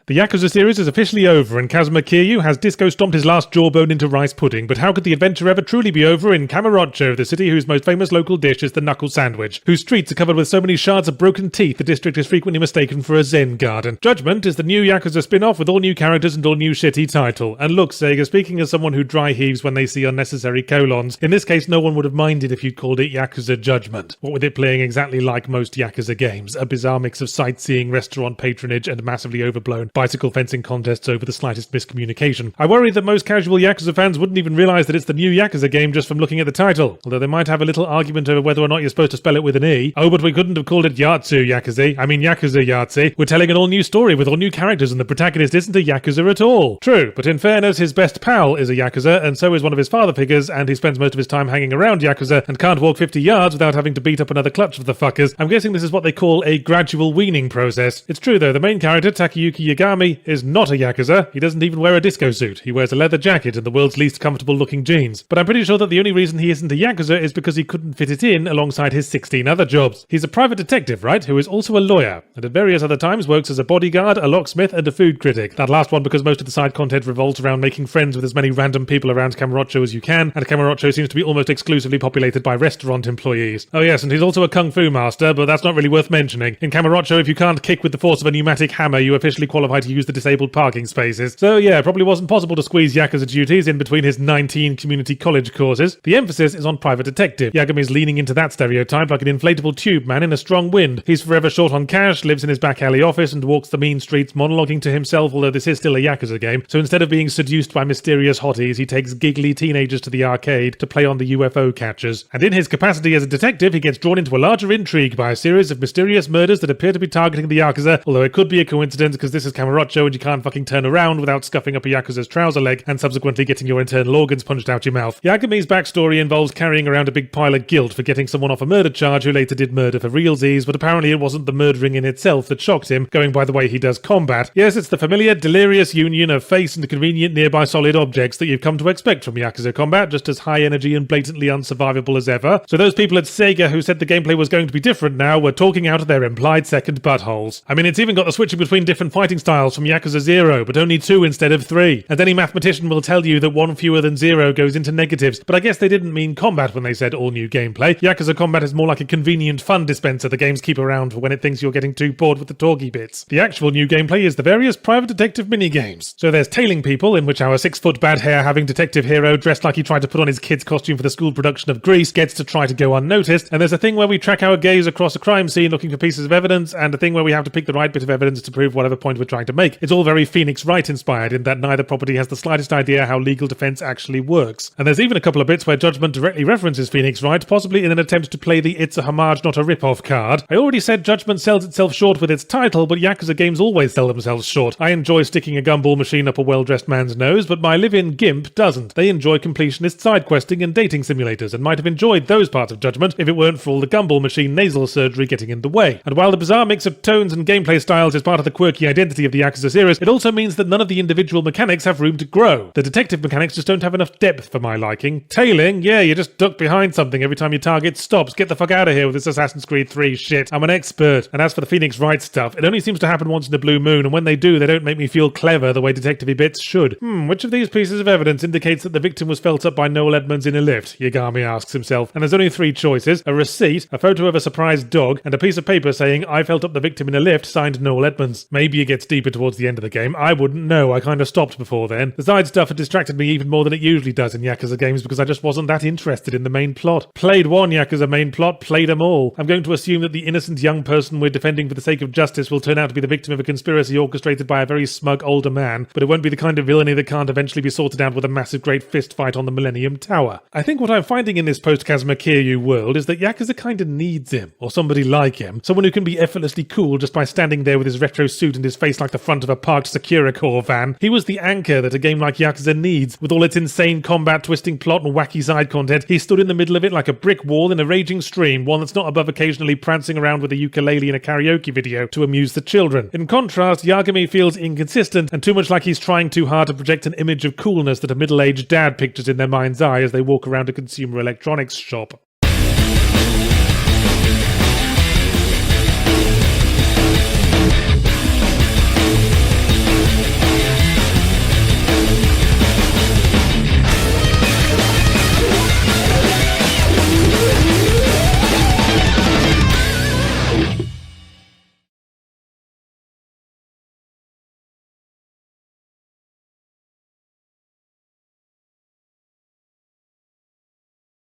The Yakuza series is officially over, and Kazuma Kiryu has disco-stomped his last jawbone into rice pudding, but how could the adventure ever truly be over in Kamurocho, the city whose most famous local dish is the knuckle sandwich, whose streets are covered with so many shards of broken teeth the district is frequently mistaken for a Zen garden. Judgment is the new Yakuza spin-off with all new characters and all new shitty title. And look, Sega, speaking as someone who dry heaves when they see unnecessary colons, in this case no one would have minded if you'd called it Yakuza Judgment. What with it playing exactly like most Yakuza games, a bizarre mix of sightseeing, restaurant patronage, and massively overblown bicycle fencing contests over the slightest miscommunication. I worry that most casual Yakuza fans wouldn't even realise that it's the new Yakuza game just from looking at the title, although they might have a little argument over whether or not you're supposed to spell it with an E. Oh, but we couldn't have called it Yatsu Yakuza. I mean Yakuza Yahtzee. We're telling an all-new story with all new characters and the protagonist isn't a Yakuza at all. True, but in fairness, his best pal is a Yakuza, and so is one of his father figures, and he spends most of his time hanging around Yakuza and can't walk 50 yards without having to beat up another clutch of the fuckers. I'm guessing this is what they call a gradual weaning process. It's true though, the main character, Takayuki Yagami, is not a Yakuza. He doesn't even wear a disco suit. He wears a leather jacket and the world's least comfortable looking jeans. But I'm pretty sure that the only reason he isn't a Yakuza is because he couldn't fit it in alongside his 16 other jobs. He's a private detective, right, who is also a lawyer, and at various other times works as a bodyguard, a locksmith, and a food critic. That last one because most of the side content revolves around making friends with as many random people around Kamurocho as you can, and Kamurocho seems to be almost exclusively populated by restaurant employees. Oh yes, and he's also a kung fu master, but that's not really worth mentioning. In Kamurocho, if you can't kick with the force of a pneumatic hammer, you officially qualify to use the disabled parking spaces. So yeah, probably wasn't possible to squeeze Yakuza duties in between his 19 community college courses. The emphasis is on private detective. Yagami's leaning into that stereotype like an inflatable tube man in a strong wind. He's forever short on cash, lives in his back alley office, and walks the mean streets monologuing to himself, although this is still a Yakuza game. So instead of being seduced by mysterious hotties, he takes giggly teenagers to the arcade to play on the UFO catchers. And in his capacity as a detective, he gets drawn into a larger intrigue by a series of mysterious murders that appear to be targeting the Yakuza, although it could be a coincidence because this is Kamurocho and you can't fucking turn around without scuffing up a Yakuza's trouser leg and subsequently getting your internal organs punched out your mouth. Yagami's backstory involves carrying around a big pile of guilt for getting someone off a murder charge who later did murder for realsies, but apparently it wasn't the murdering in itself that shocked him, going by the way he does combat. Yes, it's the familiar delirious union of face and convenient nearby solid objects that you've come to expect from Yakuza combat, just as high energy and blatantly unsurvivable as ever. So those people at Sega who said the gameplay was going to be different now were talking out of their implied second buttholes. I mean, it's even got the switching between different fighting styles from Yakuza 0, but only 2 instead of 3. And any mathematician will tell you that 1 fewer than 0 goes into negatives, but I guess they didn't mean combat when they said all new gameplay. Yakuza combat is more like a convenient fun dispenser the games keep around for when it thinks you're getting too bored with the talky bits. The actual new gameplay is the various private detective mini-games. So there's Tailing People, in which our 6-foot bad hair having detective hero dressed like he tried to put on his kid's costume for the school production of Grease gets to try to go unnoticed, and there's a thing where we track our gaze across a crime scene looking for pieces of evidence, and a thing where we have to pick the right bit of evidence to prove whatever point we're trying to make. It's all very Phoenix Wright inspired in that neither property has the slightest idea how legal defense actually works. And there's even a couple of bits where Judgment directly references Phoenix Wright, possibly in an attempt to play the it's a homage not a rip-off card. I already said Judgment sells itself short with its title, but Yakuza games always sell themselves short. I enjoy sticking a gumball machine up a well-dressed man's nose, but my live-in GIMP doesn't. They enjoy completionist side-questing and dating simulators, and might have enjoyed those parts of Judgment if it weren't for all the gumball machine nasal surgery getting in the way. And while the bizarre mix of tones and gameplay styles is part of the quirky identity of the Yakuza series, it also means that none of the individual mechanics have room to grow. The detective mechanics just don't have enough depth for my liking. Tailing, yeah, you just duck behind something every time your target stops. Get the fuck out of here with this Assassin's Creed 3 shit. I'm an expert. And as for the Phoenix Wright stuff, it only seems to happen once in a blue moon, and when they do, they don't make me feel clever the way detective-y bits should. Which of these pieces of evidence indicates that the victim was felt up by Noel Edmonds in a lift? Yagami asks himself. And there's only 3 choices: a receipt, a photo of a surprised dog, and a piece of paper saying, I felt up the victim in a lift, signed Noel Edmonds. Maybe it gets deeper towards the end of the game. I wouldn't know. I kind of stopped before then. The side stuff had distracted me even more than it usually does in Yakuza games because I just wasn't that interested in the main plot. Played one Yakuza main plot, played them all. I'm going to assume that the innocent young person we're defending for the sake of justice will turn out to be the victim of a conspiracy orchestrated by a very smug older man, but it won't be the kind of villainy that can't eventually be sorted out with a massive great fist fight on the Millennium Tower. I think what I'm finding in this post-Kazuma Kiryu world is that Yakuza kinda needs him, or somebody like him, someone who can be effortlessly cool just by standing there with his retro suit and his face like the front of a parked Sakura Corps van. He was the anchor that a game like Yakuza needs, with all its insane combat, twisting plot and wacky side content. He stood in the middle of it like a brick wall in a raging stream, one that's not above occasionally prancing around with a ukulele in a karaoke video to amuse the children. In contrast, Yagami feels inconsistent and too much like he's trying too hard to project an image of coolness that a middle-aged dad pictures in their mind's eye as they walk around a consumer electronics shop.